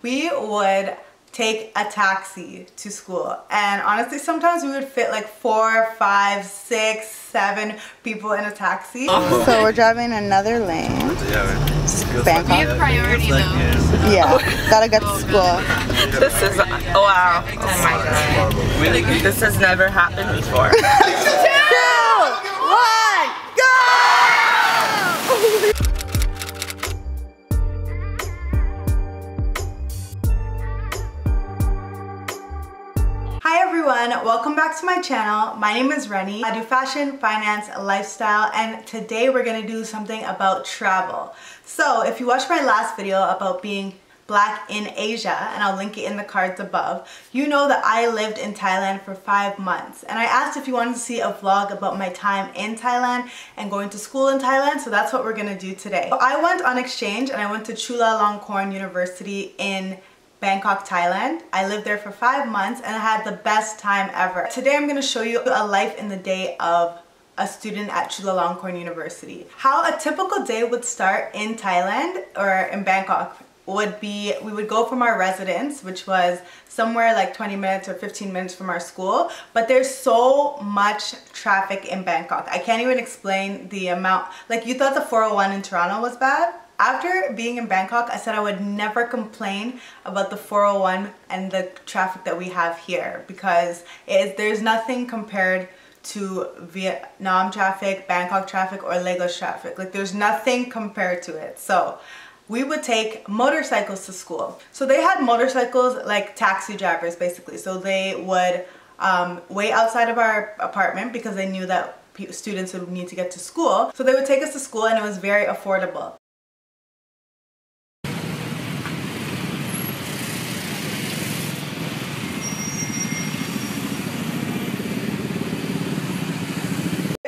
We would take a taxi to school, and honestly sometimes we would fit like 4, 5, 6, 7 people in a taxi. So we're driving another lane. Bangkok. We have priority though. Yeah, gotta get to school. This is, wow, oh my god. This has never happened before. 2, 1, go! Hi everyone, welcome back to my channel. My name is Reni. I do fashion, finance, lifestyle, and today we're gonna do something about travel. So if you watched my last video about being Black in Asia, and I'll link it in the cards above, you know that I lived in Thailand for 5 months. And I asked if you wanted to see a vlog about my time in Thailand and going to school in Thailand, so that's what we're gonna do today. So I went on exchange and I went to Chulalongkorn University in Bangkok, Thailand. I lived there for 5 months and I had the best time ever. Today I'm going to show you a life in the day of a student at Chulalongkorn University. How a typical day would start in Thailand or in Bangkok would be, we would go from our residence, which was somewhere like 20 minutes or 15 minutes from our school, but there's so much traffic in Bangkok. I can't even explain the amount. Like, you thought the 401 in Toronto was bad? After being in Bangkok, I said I would never complain about the 401 and the traffic that we have here, because there's nothing compared to Vietnam traffic, Bangkok traffic, or Lagos traffic. Like, there's nothing compared to it. So we would take motorcycles to school. So they had motorcycles like taxi drivers basically. So they would wait outside of our apartment because they knew that students would need to get to school. So they would take us to school and it was very affordable.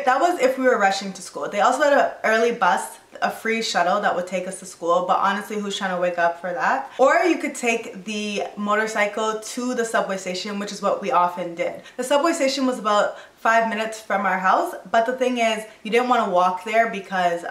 That was if we were rushing to school. They also had an early bus, a free shuttle that would take us to school, but honestly, who's trying to wake up for that? Or you could take the motorcycle to the subway station, which is what we often did. The subway station was about 5 minutes from our house, but the thing is, you didn't want to walk there because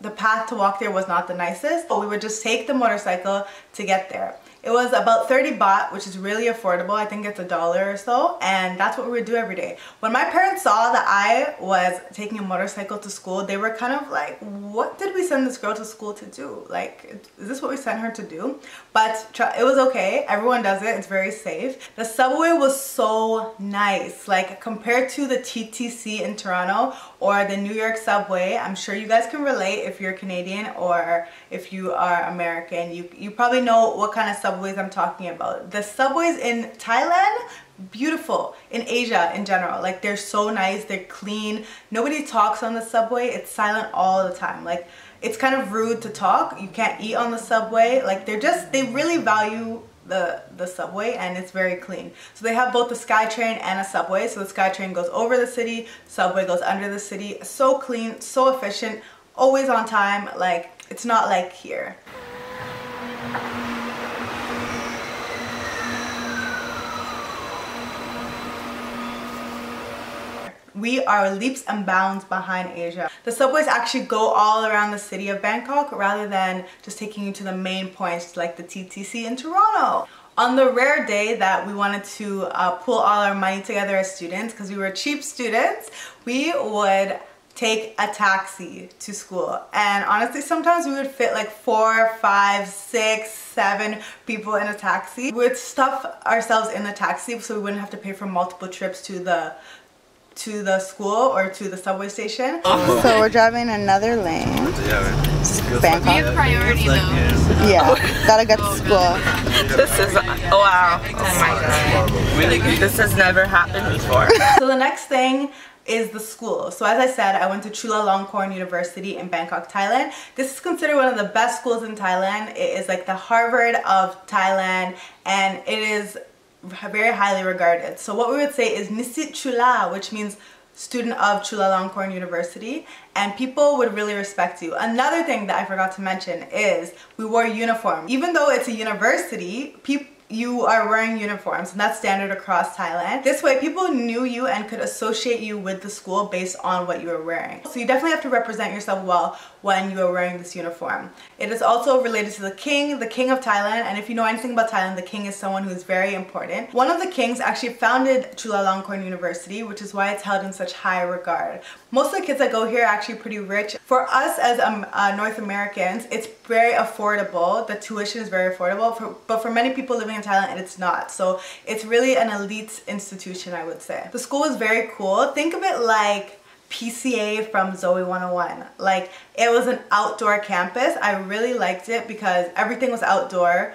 the path to walk there was not the nicest, but we would just take the motorcycle to get there. It was about 30 baht, which is really affordable. I think it's $1 or so, and that's what we would do every day. When my parents saw that I was taking a motorcycle to school, they were kind of like, what did we send this girl to school to do? Like, is this what we sent her to do? But it was okay. Everyone does it. It's very safe. The subway was so nice. Like, compared to the TTC in Toronto or the New York subway, I'm sure you guys can relate if you're Canadian or if you are American. You probably know what kind of subways I'm talking about. The subways in Thailand, beautiful. In Asia in general, like, they're so nice, they're clean, nobody talks on the subway, it's silent all the time. Like, it's kind of rude to talk, you can't eat on the subway. Like, they really value the subway, and it's very clean. So they have both the SkyTrain and a subway. So the SkyTrain goes over the city, subway goes under the city. So clean, so efficient, always on time. Like, it's not like here. We are leaps and bounds behind Asia. The subways actually go all around the city of Bangkok rather than just taking you to the main points like the TTC in Toronto. On the rare day that we wanted to pull all our money together as students, because we were cheap students, we would take a taxi to school. And honestly, sometimes we would fit like 4, 5, 6, 7 people in a taxi. We would stuff ourselves in the taxi so we wouldn't have to pay for multiple trips to the school or to the subway station. So we're driving another lane. Bangkok. We have priority though. Yeah, gotta get to school. This is, wow, oh my god. This has never happened before. So the next thing is the school. So as I said, I went to Chulalongkorn University in Bangkok, Thailand. This is considered one of the best schools in Thailand. It is like the Harvard of Thailand, and it is very highly regarded. So what we would say is Nisit Chula, which means student of Chulalongkorn University, and people would really respect you. Another thing that I forgot to mention is we wore uniform. Even though it's a university, you are wearing uniforms, and that's standard across Thailand. This way people knew you and could associate you with the school based on what you were wearing. So you definitely have to represent yourself well when you are wearing this uniform. It is also related to the king of Thailand, and if you know anything about Thailand, the king is someone who is very important. One of the kings actually founded Chulalongkorn University, which is why it's held in such high regard. Most of the kids that go here are actually pretty rich. For us as North Americans, it's very affordable. The tuition is very affordable, but for many people living in Thailand, it's not. So it's really an elite institution, I would say. The school is very cool. Think of it like PCA from Zoe 101. Like, it was an outdoor campus. I really liked it because everything was outdoor.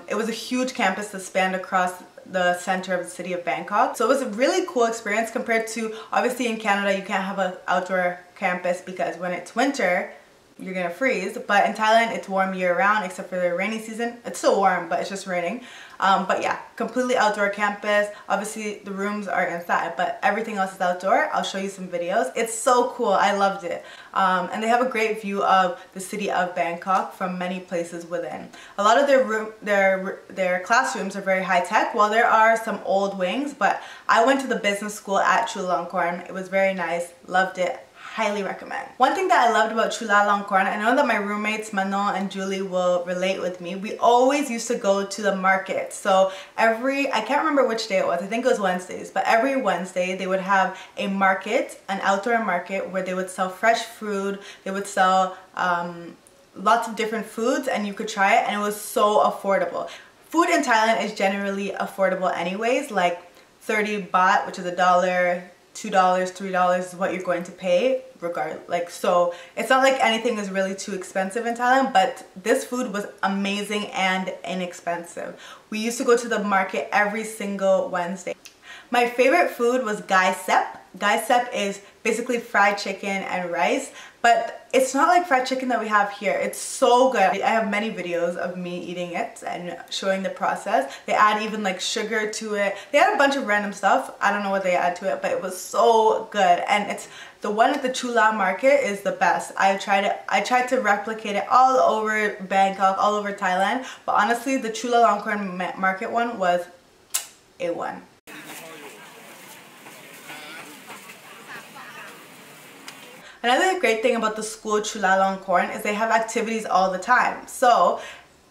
It was a huge campus that spanned across the center of the city of Bangkok. So it was a really cool experience compared to, obviously in Canada you can't have an outdoor campus because when it's winter you're gonna freeze, but in Thailand it's warm year round except for the rainy season. It's still warm, but it's just raining. But yeah, completely outdoor campus. Obviously the rooms are inside, but everything else is outdoor. I'll show you some videos. It's so cool. I loved it. And they have a great view of the city of Bangkok from many places within. A lot of their classrooms are very high tech, while there are some old wings, but I went to the business school at Chulalongkorn. It was very nice. Loved it. Highly recommend. One thing that I loved about Chulalongkorn, I know that my roommates Manon and Julie will relate with me, we always used to go to the market. So I can't remember which day it was, I think it was Wednesdays, but every Wednesday they would have a market, an outdoor market, where they would sell fresh food, they would sell lots of different foods, and you could try it, and it was so affordable. Food in Thailand is generally affordable anyways, like 30 baht, which is $1, $2, $3 is what you're going to pay so it's not like anything is really too expensive in Thailand, but this food was amazing and inexpensive. We used to go to the market every single Wednesday. My favorite food was gai sep. Gai sep is basically fried chicken and rice, but it's not like fried chicken that we have here. It's so good. I have many videos of me eating it and showing the process. They add even like sugar to it. They add a bunch of random stuff. I don't know what they add to it, but it was so good. And it's the one at the Chula market is the best. I tried to replicate it all over Bangkok, all over Thailand, but honestly the Chulalongkorn market one was A1. Another great thing about the school Chulalongkorn is they have activities all the time. So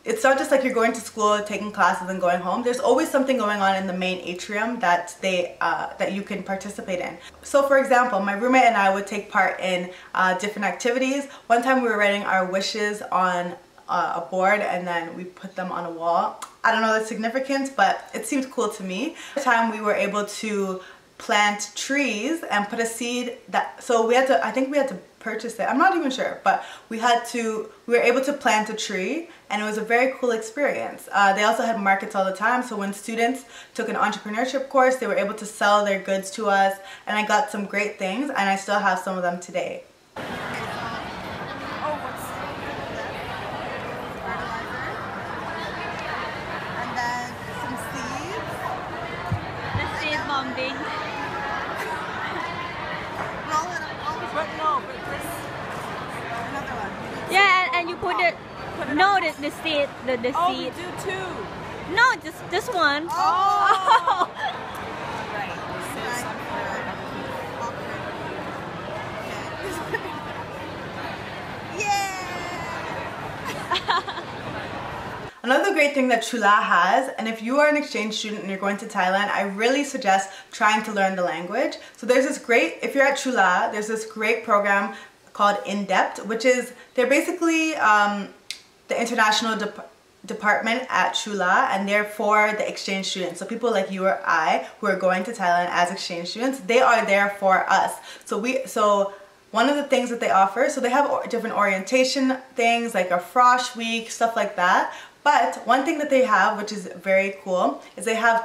it's not just like you're going to school, taking classes and going home. There's always something going on in the main atrium that that you can participate in. So for example, my roommate and I would take part in different activities. One time we were writing our wishes on a board and then we put them on a wall. I don't know the significance, but it seemed cool to me. One time we were able to plant trees and put a seed so I think we had to purchase it. I'm not even sure, but we were able to plant a tree, and it was a very cool experience. They also had markets all the time, so when students took an entrepreneurship course, they were able to sell their goods to us, and I got some great things, and I still have some of them today. Yeah, and you put it. No, the seed, the Oh, seed. you do too. No, just this one. Oh. Right. Another great thing that Chula has, and if you are an exchange student and you're going to Thailand, I really suggest trying to learn the language. So there's this great, if you're at Chula, there's this great program called In-Depth, which is, they're basically the international department at Chula, and they're for the exchange students. So people like you or I who are going to Thailand as exchange students, they are there for us. So one of the things that they offer, so they have different orientation things like a frosh week, stuff like that. But one thing that they have, which is very cool, is they have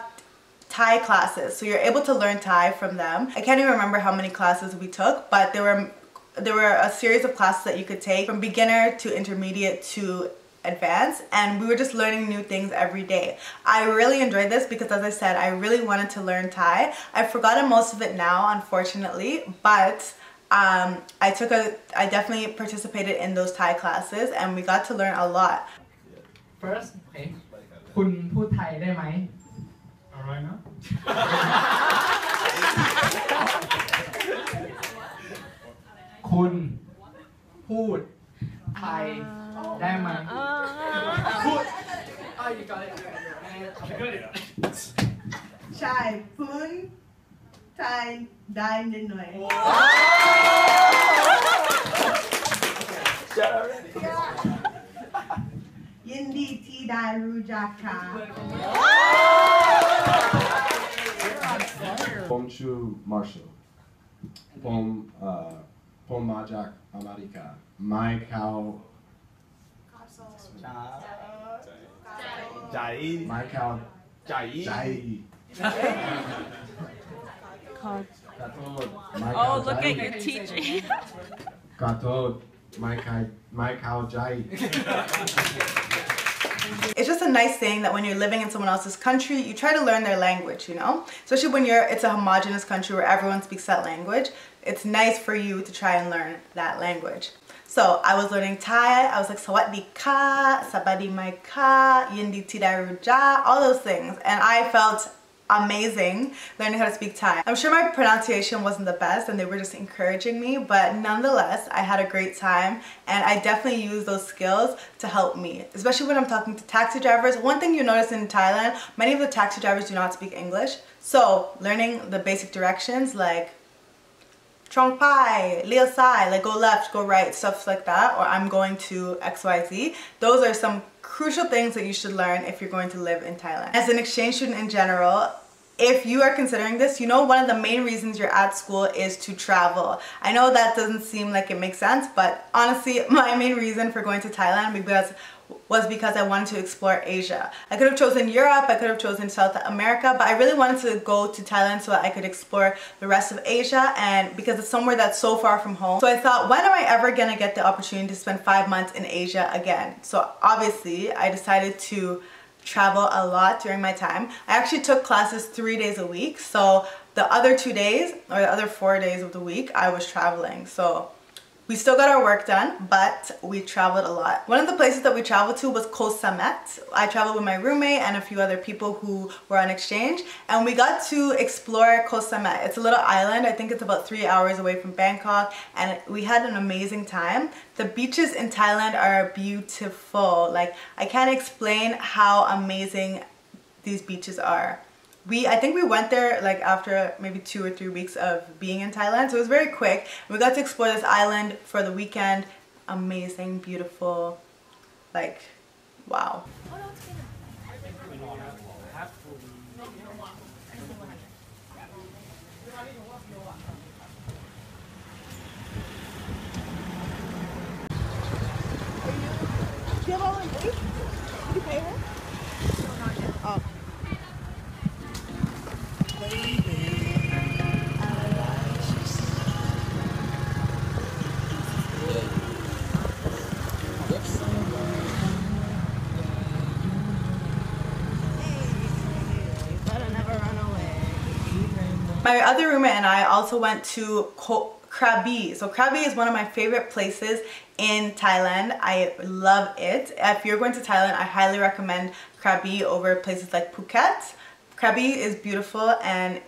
Thai classes. So you're able to learn Thai from them. I can't even remember how many classes we took, but there were a series of classes that you could take from beginner to intermediate to advanced, and we were just learning new things every day. I really enjoyed this because, as I said, I really wanted to learn Thai. I've forgotten most of it now, unfortunately, but I definitely participated in those Thai classes and we got to learn a lot. First, okay. คุณพูดไทยได้ไหม อะไรนะ คุณพูดไทยได้ไหมพูด Oh you got it ใช่พูดไทยได้นิดหน่อยยินดีที่ได้รู้จักค่ะ ผมชื่อ Marshall ผมมาจากอเมริกาไม่เข้าใจ ไม่เข้า ใจ ใจขอโทษไม่เข้า Oh, ใจ look at your teaching. ขอโทษไม่เข้าใจ It's just a nice thing that when you're living in someone else's country, you try to learn their language, you know? Especially when it's a homogenous country where everyone speaks that language. It's nice for you to try and learn that language. So I was learning Thai. I was like, Sawadee ka, Sabadi mai ka, Yindi Tidaruja, all those things. And I felt amazing learning how to speak Thai. I'm sure my pronunciation wasn't the best and they were just encouraging me, but nonetheless, I had a great time and I definitely use those skills to help me, especially when I'm talking to taxi drivers. One thing you notice in Thailand, many of the taxi drivers do not speak English. So learning the basic directions like Trong Pai, Leo Sai, like go left, go right, stuff like that, or I'm going to XYZ. Those are some crucial things that you should learn if you're going to live in Thailand. As an exchange student in general, if you are considering this, you know one of the main reasons you're at school is to travel. I know that doesn't seem like it makes sense, but honestly, my main reason for going to Thailand was because I wanted to explore Asia. I could have chosen Europe, I could have chosen South America, but I really wanted to go to Thailand so that I could explore the rest of Asia, and because it's somewhere that's so far from home. So I thought, when am I ever gonna get the opportunity to spend 5 months in Asia again? So obviously, I decided to travel a lot during my time. I actually took classes 3 days a week, so the other 2 days, or the other 4 days of the week, I was traveling. So we still got our work done, but we traveled a lot. One of the places that we traveled to was Koh Samet. I traveled with my roommate and a few other people who were on exchange, and we got to explore Koh Samet. It's a little island. I think it's about 3 hours away from Bangkok, and we had an amazing time. The beaches in Thailand are beautiful. Like, I can't explain how amazing these beaches are. I think we went there like after maybe 2 or 3 weeks of being in Thailand, so it was very quick. We got to explore this island for the weekend. Amazing, beautiful, like, wow. Do you have all in Did you pay her? No, not yet. Oh. My other roommate and I also went to Krabi. So Krabi is one of my favorite places in Thailand. I love it. If you're going to Thailand, I highly recommend Krabi over places like Phuket. Krabi is beautiful and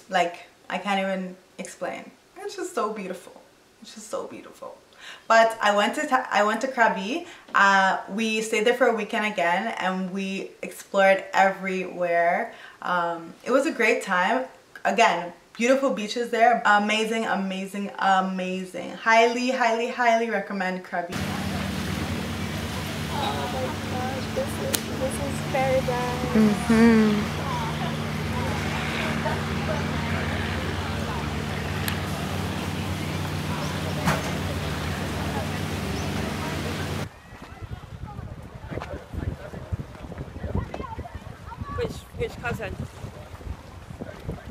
like I can't even explain. It's just so beautiful. It's just so beautiful. But I went to Krabi. We stayed there for a weekend again, and we explored everywhere. It was a great time. Again, beautiful beaches there. Amazing, amazing, amazing. Highly, highly, highly recommend Krabi. Oh my gosh, this is paradise. Which cousin?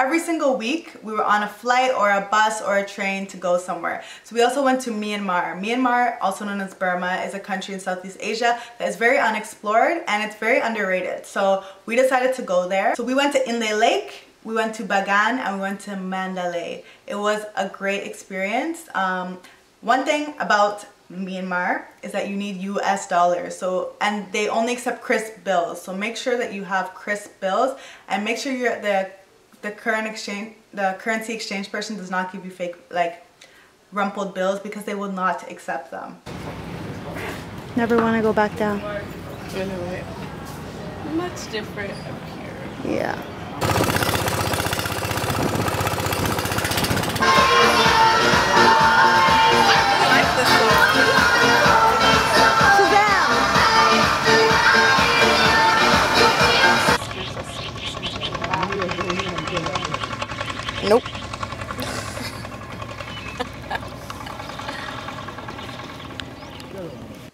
Every single week, we were on a flight or a bus or a train to go somewhere. So we also went to Myanmar. Myanmar, also known as Burma, is a country in Southeast Asia that is very unexplored and it's very underrated. So we decided to go there. So we went to Inle Lake, we went to Bagan, and we went to Mandalay. It was a great experience. One thing about Myanmar is that you need US dollars. So, and they only accept crisp bills. So make sure that you have crisp bills, and make sure you're the currency exchange person does not give you fake, like, rumpled bills, because they will not accept them. Never want to go back down. Much different up here. Yeah. Nope.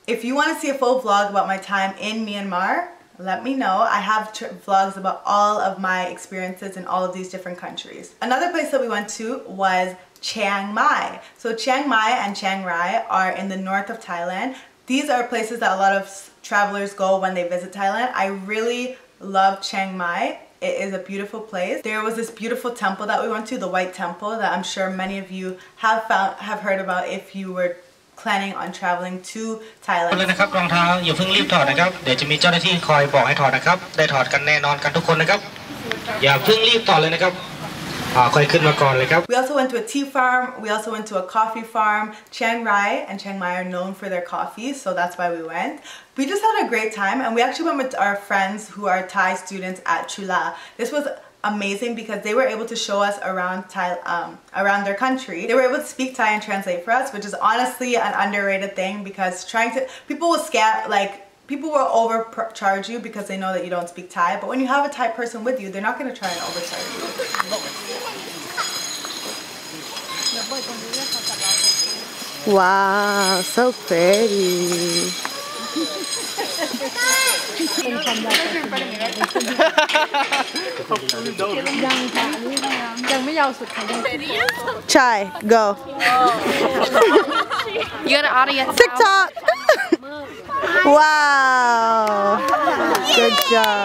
If you want to see a full vlog about my time in Myanmar, let me know. I have vlogs about all of my experiences in all of these different countries. Another place that we went to was Chiang Mai. So Chiang Mai and Chiang Rai are in the north of Thailand. These are places that a lot of travelers go when they visit Thailand. I really love Chiang Mai. It is a beautiful place. There was this beautiful temple that we went to, the White Temple, that I'm sure many of you have heard about if you were planning on traveling to Thailand. เลยนะครับรองเท้าอย่าเพิ่งรีบถอดนะครับเดี๋ยวจะมีเจ้าหน้าที่คอยบอกให้ถอดนะครับได้ถอดกันแน่นอนกันทุกคนนะครับอย่าเพิ่งรีบถอดเลยนะครับค่อยขึ้นมาก่อนเลยครับ We also went to a tea farm. We also went to a coffee farm. Chiang Rai and Chiang Mai are known for their coffee, so that's why we went. We just had a great time, and we actually went with our friends who are Thai students at Chula. This was amazing because they were able to show us around around their country. They were able to speak Thai and translate for us, which is honestly an underrated thing, because people will scam, like, people will overcharge you because they know that you don't speak Thai, but when you have a Thai person with you, they're not going to try and overcharge you. Wow, so pretty. Chai, go. You got an audience. TikTok. Wow. Good job.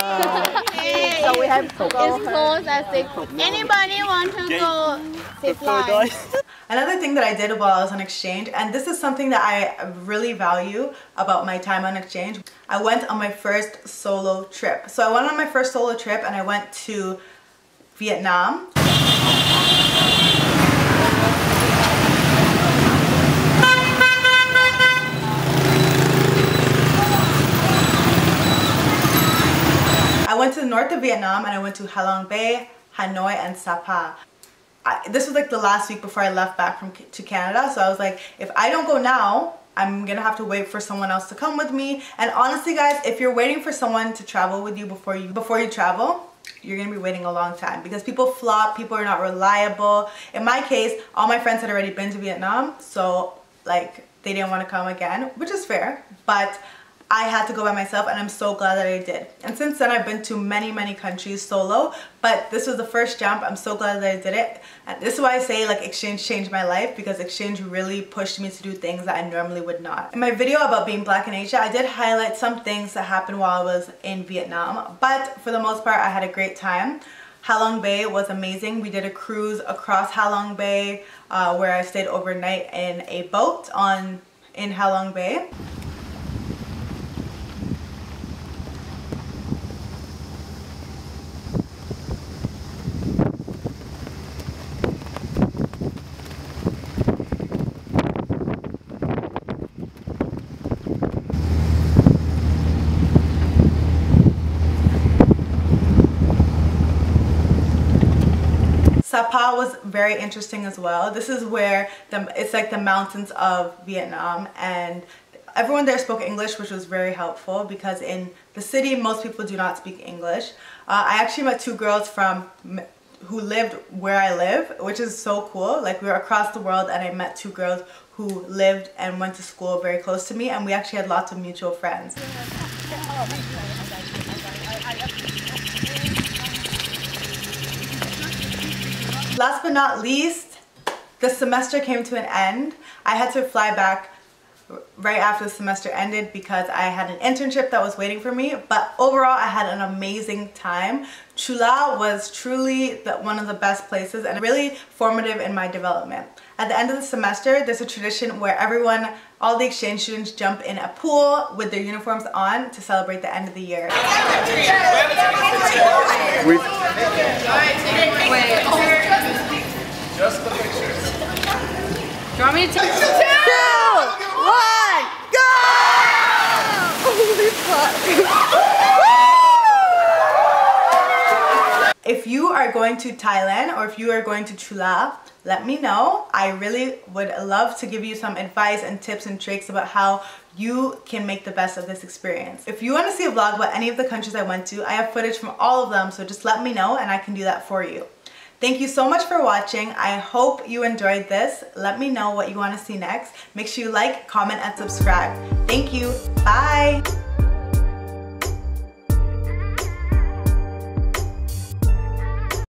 So we have to go. It's closed at 6. Anybody want to go? Another thing that I did while I was on exchange, and this is something that I really value about my time on exchange, I went on my first solo trip. So I went on my first solo trip and I went to Vietnam. I went to the north of Vietnam and I went to Ha Long Bay, Hanoi, and Sapa. This was like the last week before I left back to Canada, so I was like, if I don't go now, I'm gonna have to wait for someone else to come with me. And honestly, guys, if you're waiting for someone to travel with you before you travel, you're gonna be waiting a long time, because people flop, people are not reliable. In my case, all my friends had already been to Vietnam, so like they didn't want to come again, which is fair, but I had to go by myself, and I'm so glad that I did. And since then, I've been to many countries solo, but this was the first jump. I'm so glad that I did it. And this is why I say, like, exchange changed my life, because exchange really pushed me to do things that I normally would not. In my video about being black in Asia, I did highlight some things that happened while I was in Vietnam, but for the most part, I had a great time. Ha Long Bay was amazing. We did a cruise across Ha Long Bay where I stayed overnight in a boat in Ha Long Bay. Sapa was very interesting as well. This is where it's like the mountains of Vietnam, and everyone there spoke English, which was very helpful, because in the city most people do not speak English. I actually met two girls who lived where I live, which is so cool. Like, we were across the world, and I met two girls who lived and went to school very close to me, and we actually had lots of mutual friends. Last but not least, the semester came to an end. I had to fly back right after the semester ended because I had an internship that was waiting for me, but overall I had an amazing time. Chula was truly one of the best places and really formative in my development. At the end of the semester, there's a tradition where all the exchange students jump in a pool with their uniforms on to celebrate the end of the year. Just the pictures. Do you want me to take 2, 1, go! Holy fuck. If you are going to Thailand or if you are going to Chula, let me know. I really would love to give you some advice and tips and tricks about how you can make the best of this experience. If you want to see a vlog about any of the countries I went to, I have footage from all of them, so just let me know and I can do that for you. Thank you so much for watching. I hope you enjoyed this. Let me know what you want to see next. Make sure you like, comment, and subscribe. Thank you. Bye.